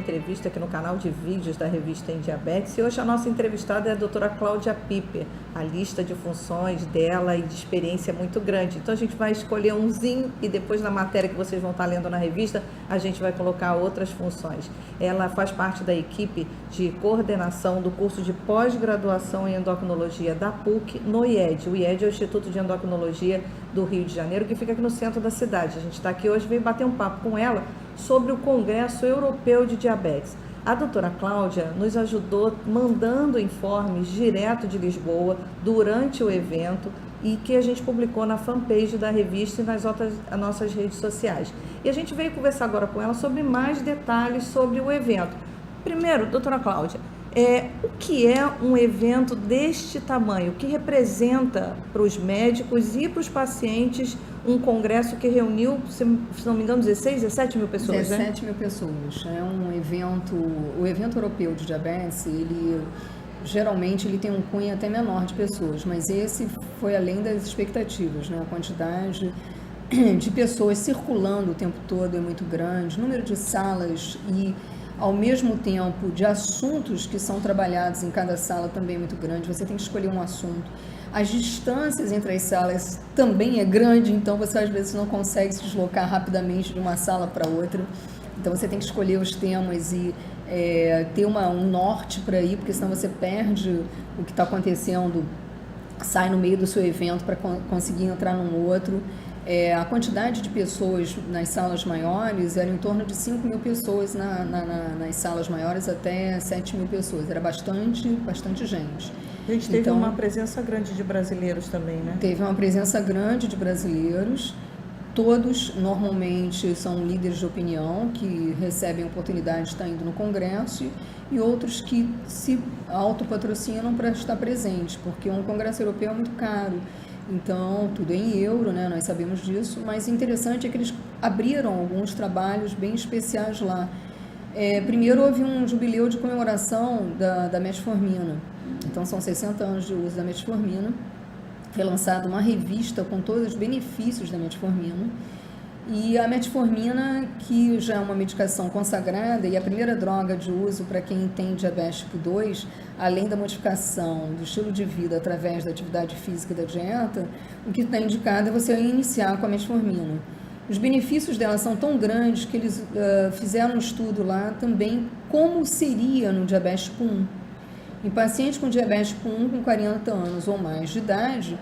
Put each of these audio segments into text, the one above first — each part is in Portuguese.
entrevista aqui no canal de vídeos da revista Em Diabetes, e hoje a nossa entrevistada é a doutora Cláudia Piper. A lista de funções dela e de experiência é muito grande, então a gente vai escolher umzinho e depois na matéria que vocês vão estar lendo na revista, a gente vai colocar outras funções. Ela faz parte da equipe de coordenação do curso de pós-graduação em endocrinologia da PUC no IED. O IED é o Instituto de Endocrinologia do Rio de Janeiro, que fica aqui no centro da cidade. A gente está aqui hoje, veio bater um papo com ela sobre o Congresso Europeu de Diabetes. A doutora Cláudia nos ajudou mandando informes direto de Lisboa durante o evento e que a gente publicou na fanpage da revista e nas nossas redes sociais. E a gente veio conversar agora com ela sobre mais detalhes sobre o evento. Primeiro, doutora Cláudia, o que é um evento deste tamanho? O que representa para os médicos e para os pacientes um congresso que reuniu, se não me engano, 16, 17 mil pessoas, 17 mil pessoas. É um evento, o evento europeu de diabetes, geralmente ele tem um cunho até menor de pessoas, mas esse foi além das expectativas, né? A quantidade de pessoas circulando o tempo todo é muito grande, o número de salas e ao mesmo tempo de assuntos que são trabalhados em cada sala também é muito grande, você tem que escolher um assunto. As distâncias entre as salas também é grande, então você às vezes não consegue se deslocar rapidamente de uma sala para outra, então você tem que escolher os temas e ter um norte para ir, porque senão você perde o que está acontecendo, sai no meio do seu evento para conseguir entrar num outro. A quantidade de pessoas nas salas maiores era em torno de 5 mil pessoas nas salas maiores, até 7 mil pessoas. Era bastante gente. A gente teve uma presença grande de brasileiros também, né? Teve uma presença grande de brasileiros. Todos, normalmente, são líderes de opinião que recebem a oportunidade de estar indo no congresso e outros que se autopatrocinam para estar presentes, porque um congresso europeu é muito caro. Então, tudo é em euro, né? Nós sabemos disso, mas interessante é que eles abriram alguns trabalhos bem especiais lá. Primeiro, houve um jubileu de comemoração da metformina. Então, são 60 anos de uso da metformina. Foi lançada uma revista com todos os benefícios da metformina. E a metformina, que já é uma medicação consagrada e a primeira droga de uso para quem tem diabetes tipo 2, além da modificação do estilo de vida através da atividade física e da dieta, o que está indicado é você iniciar com a metformina. Os benefícios dela são tão grandes que eles fizeram um estudo lá também como seria no diabetes tipo 1. Em pacientes com diabetes tipo 1 com 40 anos ou mais de idade,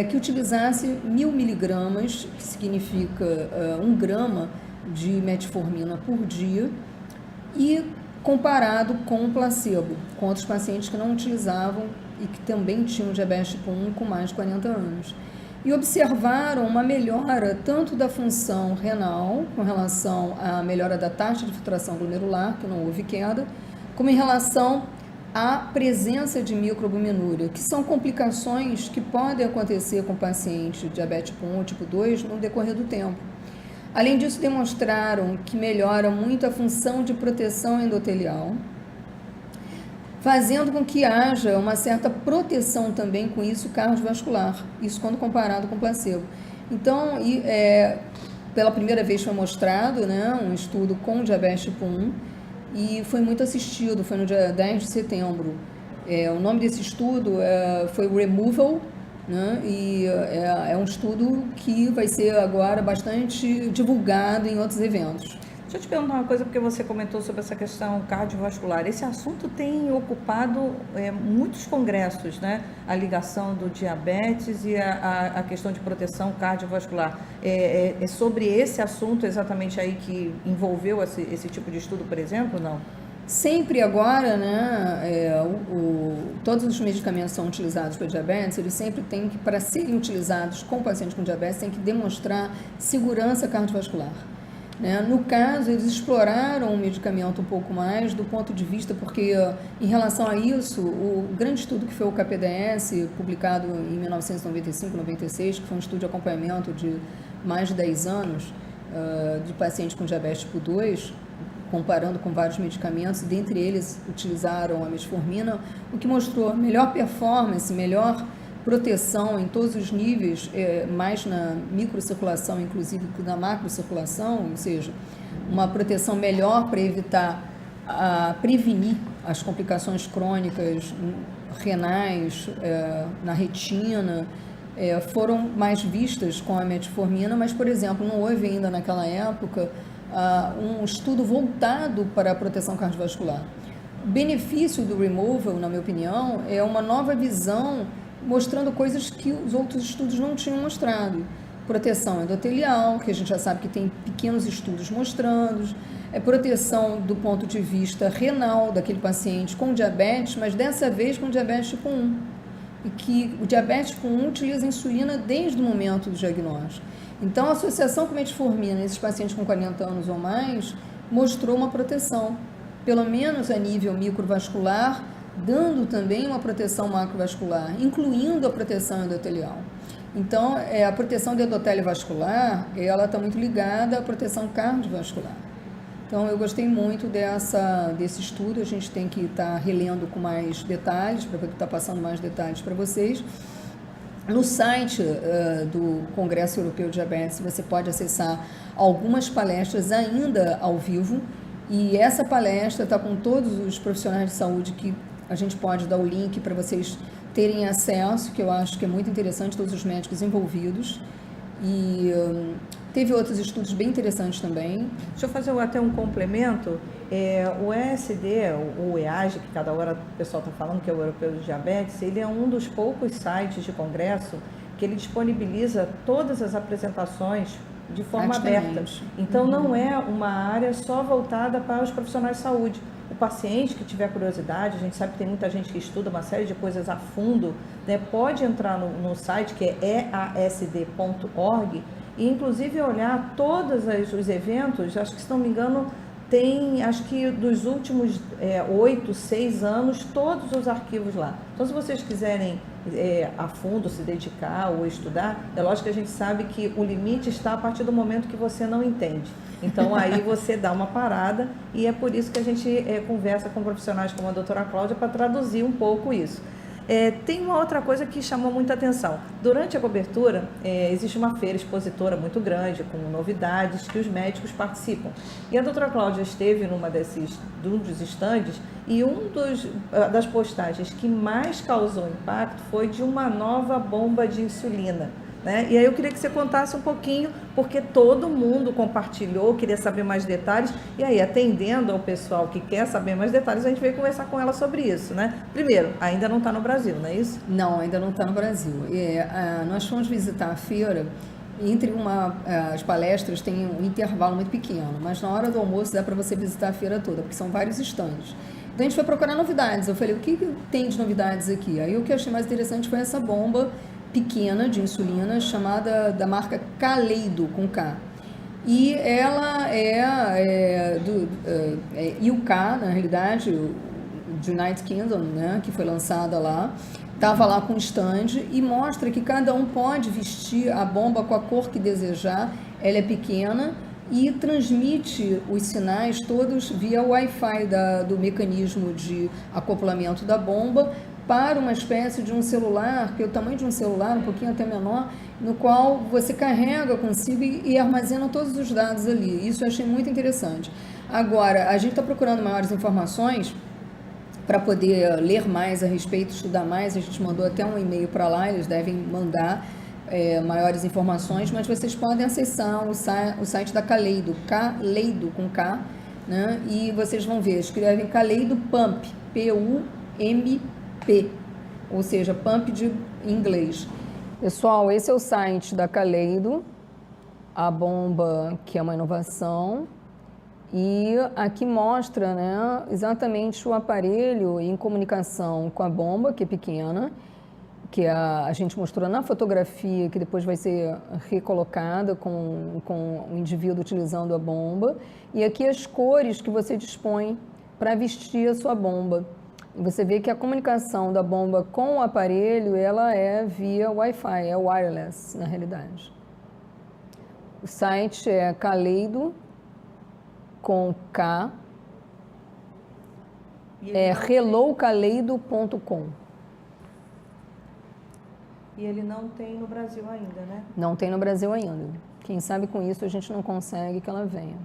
que utilizasse 1000 miligramas, que significa 1 grama de metformina por dia, e comparado com o placebo, com outros pacientes que não utilizavam e que também tinham diabetes tipo 1 com mais de 40 anos. E observaram uma melhora tanto da função renal, com relação à melhora da taxa de filtração glomerular, que não houve queda, como em relação a presença de microalbuminúria, que são complicações que podem acontecer com paciente de diabetes tipo 1 ou tipo 2 no decorrer do tempo. Além disso, demonstraram que melhora muito a função de proteção endotelial, fazendo com que haja uma certa proteção também com isso cardiovascular, isso quando comparado com placebo. Então, pela primeira vez foi mostrado, né, um estudo com diabetes tipo 1, e foi muito assistido, foi no dia 10 de setembro. O nome desse estudo foi Removal, né? E é um estudo que vai ser agora bastante divulgado em outros eventos. Deixa eu te perguntar uma coisa, porque você comentou sobre essa questão cardiovascular. Esse assunto tem ocupado muitos congressos, né? A ligação do diabetes e a questão de proteção cardiovascular. É sobre esse assunto exatamente aí que envolveu esse tipo de estudo, por exemplo, não? Sempre agora, né, todos os medicamentos são utilizados para diabetes, eles sempre têm que, para serem utilizados com pacientes com diabetes, tem que demonstrar segurança cardiovascular. No caso, eles exploraram o medicamento um pouco mais do ponto de vista, porque em relação a isso, o grande estudo que foi o KPDS, publicado em 1995-96, que foi um estudo de acompanhamento de mais de 10 anos de pacientes com diabetes tipo 2, comparando com vários medicamentos, dentre eles utilizaram a metformina, o que mostrou melhor performance, melhor proteção em todos os níveis, mais na microcirculação, inclusive, que na macrocirculação, ou seja, uma proteção melhor para evitar a prevenir as complicações crônicas renais na retina, foram mais vistas com a metformina, mas, por exemplo, não houve ainda naquela época um estudo voltado para a proteção cardiovascular. O benefício do removal, na minha opinião, é uma nova visão mostrando coisas que os outros estudos não tinham mostrado. Proteção endotelial, que a gente já sabe que tem pequenos estudos mostrando, proteção do ponto de vista renal daquele paciente com diabetes, mas dessa vez com diabetes tipo 1. E que o diabetes tipo 1 utiliza insulina desde o momento do diagnóstico. Então, a associação com metformina nesses pacientes com 40 anos ou mais mostrou uma proteção, pelo menos a nível microvascular, dando também uma proteção macrovascular, incluindo a proteção endotelial. Então, a proteção do endotélio vascular, ela está muito ligada à proteção cardiovascular. Então, eu gostei muito desse estudo, a gente tem que estar relendo com mais detalhes, para poder estar passando mais detalhes para vocês. No site do Congresso Europeu de Diabetes, você pode acessar algumas palestras ainda ao vivo, e essa palestra está com todos os profissionais de saúde que a gente pode dar o link para vocês terem acesso, que eu acho que é muito interessante, todos os médicos envolvidos. E teve outros estudos bem interessantes também. Deixa eu fazer até um complemento. O ESD, o EAGE, que cada hora o pessoal está falando, que é o Europeu de Diabetes, ele é um dos poucos sites de congresso que ele disponibiliza todas as apresentações de forma aberta. Então, não é uma área só voltada para os profissionais de saúde. O paciente que tiver curiosidade, a gente sabe que tem muita gente que estuda uma série de coisas a fundo, né, pode entrar no site que é easd.org e inclusive olhar todos os eventos. Acho que, se não me engano, tem, acho que dos últimos 8, 6 anos, todos os arquivos lá. Então, se vocês quiserem a fundo se dedicar ou estudar, é lógico que a gente sabe que o limite está a partir do momento que você não entende. Então, aí você dá uma parada, e é por isso que a gente conversa com profissionais como a doutora Cláudia para traduzir um pouco isso. Tem uma outra coisa que chamou muita atenção. Durante a cobertura, existe uma feira expositora muito grande, com novidades que os médicos participam. E a doutora Cláudia esteve numa dos estandes, e das postagens que mais causou impacto foi de uma nova bomba de insulina, né? E aí eu queria que você contasse um pouquinho, porque todo mundo compartilhou, queria saber mais detalhes, e aí, atendendo ao pessoal que quer saber mais detalhes, a gente veio conversar com ela sobre isso, né? Primeiro, ainda não está no Brasil, não é isso? Não, ainda não está no Brasil. Nós fomos visitar a feira, e entre as palestras tem um intervalo muito pequeno, mas na hora do almoço dá para você visitar a feira toda, porque são vários estandes. Então a gente foi procurar novidades. Eu falei, o que tem de novidades aqui? Aí o que eu achei mais interessante foi essa bomba pequena de insulina, chamada da marca Kaleido, com K. E ela do UK, na realidade, do United Kingdom, né, que foi lançada lá. Estava lá com stand e mostra que cada um pode vestir a bomba com a cor que desejar. Ela é pequena e transmite os sinais todos via Wi-Fi do mecanismo de acoplamento da bomba para uma espécie de um celular, que é o tamanho de um celular, um pouquinho até menor, no qual você carrega consigo e armazena todos os dados ali. Isso eu achei muito interessante. Agora, a gente está procurando maiores informações para poder ler mais a respeito, estudar mais. A gente mandou até um e-mail para lá, eles devem mandar maiores informações, mas vocês podem acessar o site da Kaleido, Kaleido com K, né? E vocês vão ver, escrevem Kaleido Pump, P-U-M-P, ou seja, pump em inglês. Pessoal, esse é o site da Kaleido, a bomba que é uma inovação, e aqui mostra, né, exatamente o aparelho em comunicação com a bomba, que é pequena, que a gente mostrou na fotografia, que depois vai ser recolocada com o indivíduo utilizando a bomba. E aqui as cores que você dispõe para vestir a sua bomba. E você vê que a comunicação da bomba com o aparelho, ela é via Wi-Fi, é wireless, na realidade. O site é Kaleido, com K, hellokaleido.com. E ele não tem no Brasil ainda, né? Não tem no Brasil ainda. Quem sabe com isso a gente não consegue que ela venha.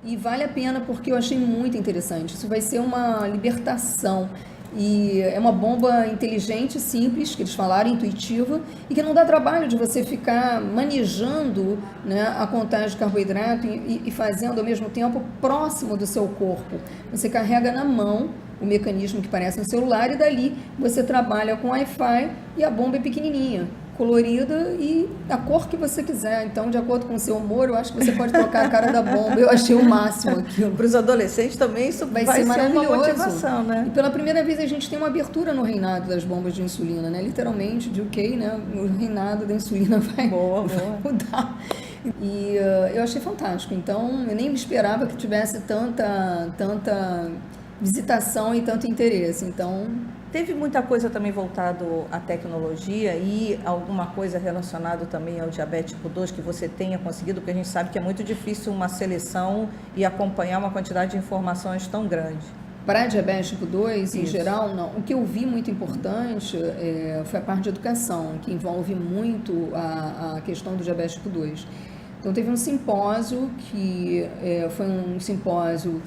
E vale a pena porque eu achei muito interessante. Isso vai ser uma libertação. E é uma bomba inteligente, simples, que eles falaram, intuitiva, e que não dá trabalho de você ficar manejando, né, a contagem de carboidrato e fazendo ao mesmo tempo próximo do seu corpo. Você carrega na mão o mecanismo que parece um celular e dali você trabalha com Wi-Fi e a bomba é pequenininha, colorida e a cor que você quiser. Então, de acordo com o seu humor, eu acho que você pode trocar a cara da bomba. Eu achei o máximo aquilo. Para os adolescentes também isso vai ser maravilhoso. Uma motivação, né? E pela primeira vez a gente tem uma abertura no reinado das bombas de insulina, né? Literalmente, de UK, né? O reinado da insulina vai mudar. E eu achei fantástico. Então, eu nem me esperava que tivesse tanta visitação e tanto interesse. Então, teve muita coisa também voltado à tecnologia e alguma coisa relacionada também ao diabetes tipo 2 que você tenha conseguido, porque a gente sabe que é muito difícil uma seleção e acompanhar uma quantidade de informações tão grande. Para diabetes tipo 2, em Isso. geral, não. O que eu vi muito importante foi a parte de educação, que envolve muito a questão do diabetes tipo 2. Então, teve um simpósio que foi um simpósio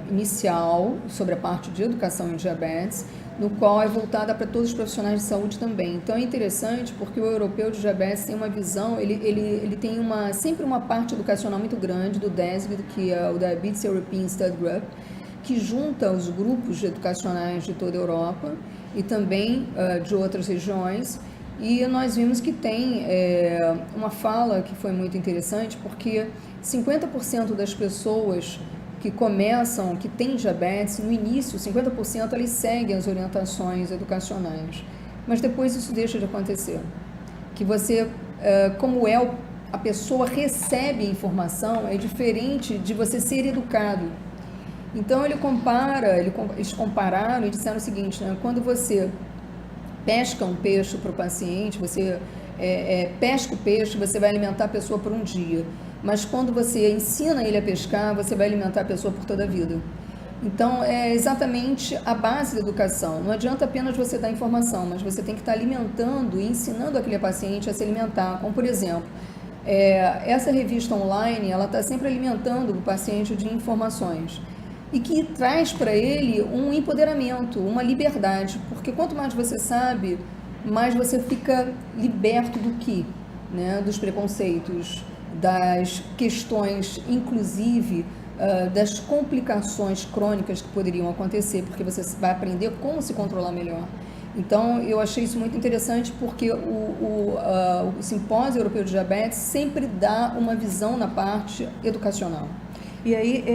inicial sobre a parte de educação em diabetes, no qual é voltada para todos os profissionais de saúde também. Então é interessante porque o europeu de diabetes tem uma visão, ele tem sempre uma parte educacional muito grande do DESG, que é o Diabetes European Study Group, que junta os grupos educacionais de toda a Europa e também de outras regiões. E nós vimos que tem uma fala que foi muito interessante, porque 50% das pessoas que têm diabetes, no início, 50% eles seguem as orientações educacionais, mas depois isso deixa de acontecer. Que você, como a pessoa recebe a informação, é diferente de você ser educado. Então eles compararam e disseram o seguinte, né, quando você pesca um peixe para o paciente, você pesca o peixe, você vai alimentar a pessoa por um dia. Mas quando você ensina ele a pescar, você vai alimentar a pessoa por toda a vida. Então, é exatamente a base da educação. Não adianta apenas você dar informação, mas você tem que estar alimentando e ensinando aquele paciente a se alimentar. Como, por exemplo, essa revista online, ela está sempre alimentando o paciente de informações. E que traz para ele um empoderamento, uma liberdade. Porque quanto mais você sabe, mais você fica liberto do que? Né? Dos preconceitos, das questões, inclusive das complicações crônicas que poderiam acontecer, porque você vai aprender como se controlar melhor. Então, eu achei isso muito interessante, porque o Simpósio Europeu de Diabetes sempre dá uma visão na parte educacional. E aí,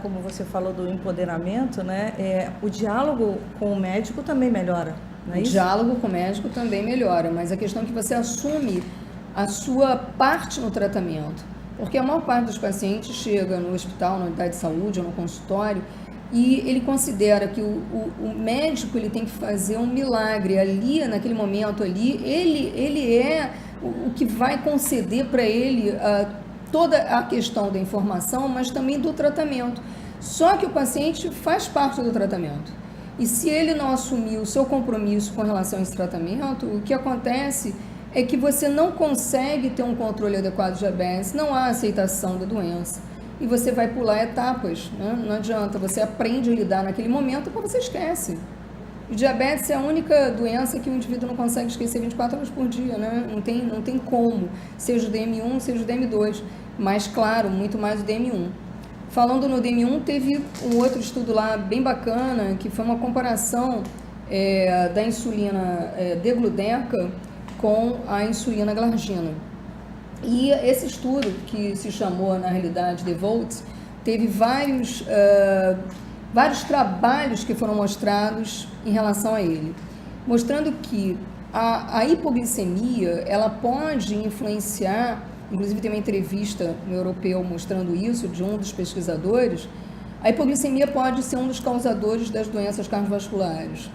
como você falou do empoderamento, né, o diálogo com o médico também melhora, não é isso? O diálogo com o médico também melhora, mas a questão é que você assume a sua parte no tratamento, porque a maior parte dos pacientes chega no hospital, na unidade de saúde ou no consultório e ele considera que o médico ele tem que fazer um milagre ali, naquele momento ali, ele é o que vai conceder para ele toda a questão da informação, mas também do tratamento. Só que o paciente faz parte do tratamento. E se ele não assumir o seu compromisso com relação a esse tratamento, o que acontece é que você não consegue ter um controle adequado de diabetes, não há aceitação da doença. E você vai pular etapas, né? Não adianta, você aprende a lidar naquele momento, depois você esquece. E diabetes é a única doença que o indivíduo não consegue esquecer 24 horas por dia, né? Não tem como, seja o DM1, seja o DM2, mas claro, muito mais o DM1. Falando no DM1, teve um outro estudo lá bem bacana, que foi uma comparação da insulina Degludec com a insulina Glargina. E esse estudo, que se chamou, na realidade, DEVOTE, teve vários trabalhos que foram mostrados em relação a ele, mostrando que a hipoglicemia, ela pode influenciar, inclusive tem uma entrevista no Europeu mostrando isso, de um dos pesquisadores, a hipoglicemia pode ser um dos causadores das doenças cardiovasculares.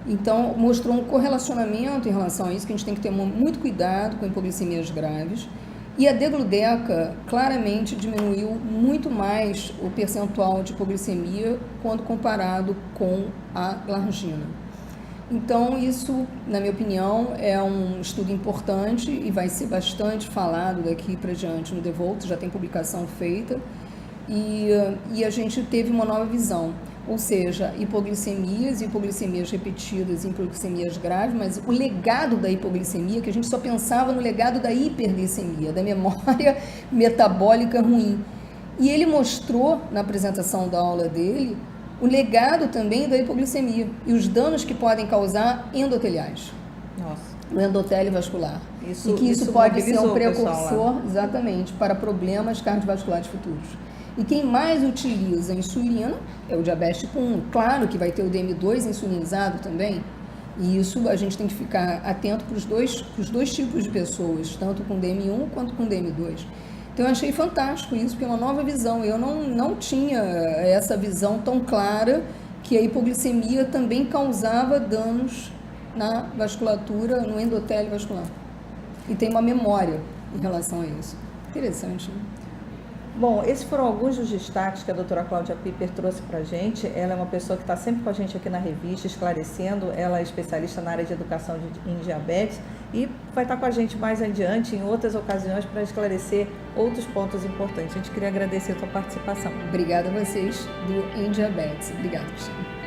Então, mostrou um correlacionamento em relação a isso, que a gente tem que ter muito cuidado com hipoglicemias graves. E a Degludec claramente diminuiu muito mais o percentual de hipoglicemia quando comparado com a Glargina. Então, isso, na minha opinião, é um estudo importante e vai ser bastante falado daqui para diante no DEVOTE, já tem publicação feita. e a gente teve uma nova visão, ou seja, hipoglicemias repetidas, hipoglicemias graves, mas o legado da hipoglicemia, que a gente só pensava no legado da hiperglicemia, da memória metabólica ruim. E ele mostrou, na apresentação da aula dele, o legado também da hipoglicemia e os danos que podem causar endoteliais. Nossa. No endotélio vascular. Isso, e que isso pode ser um mobilizou o pessoal precursor, exatamente, para problemas cardiovasculares futuros. E quem mais utiliza insulina é o diabetes tipo 1. Claro que vai ter o DM2 insulinizado também, e isso a gente tem que ficar atento para os dois tipos de pessoas, tanto com DM1 quanto com DM2. Então eu achei fantástico isso, porque é uma nova visão. Eu não tinha essa visão tão clara que a hipoglicemia também causava danos na vasculatura, no endotélio vascular. E tem uma memória em relação a isso. Interessante, né? Bom, esses foram alguns dos destaques que a doutora Cláudia Piper trouxe para a gente. Ela é uma pessoa que está sempre com a gente aqui na revista, esclarecendo. Ela é especialista na área de educação em diabetes e vai estar com a gente mais adiante, em outras ocasiões, para esclarecer outros pontos importantes. A gente queria agradecer a sua participação. Obrigada a vocês do Em Diabetes. Obrigada, Cristina.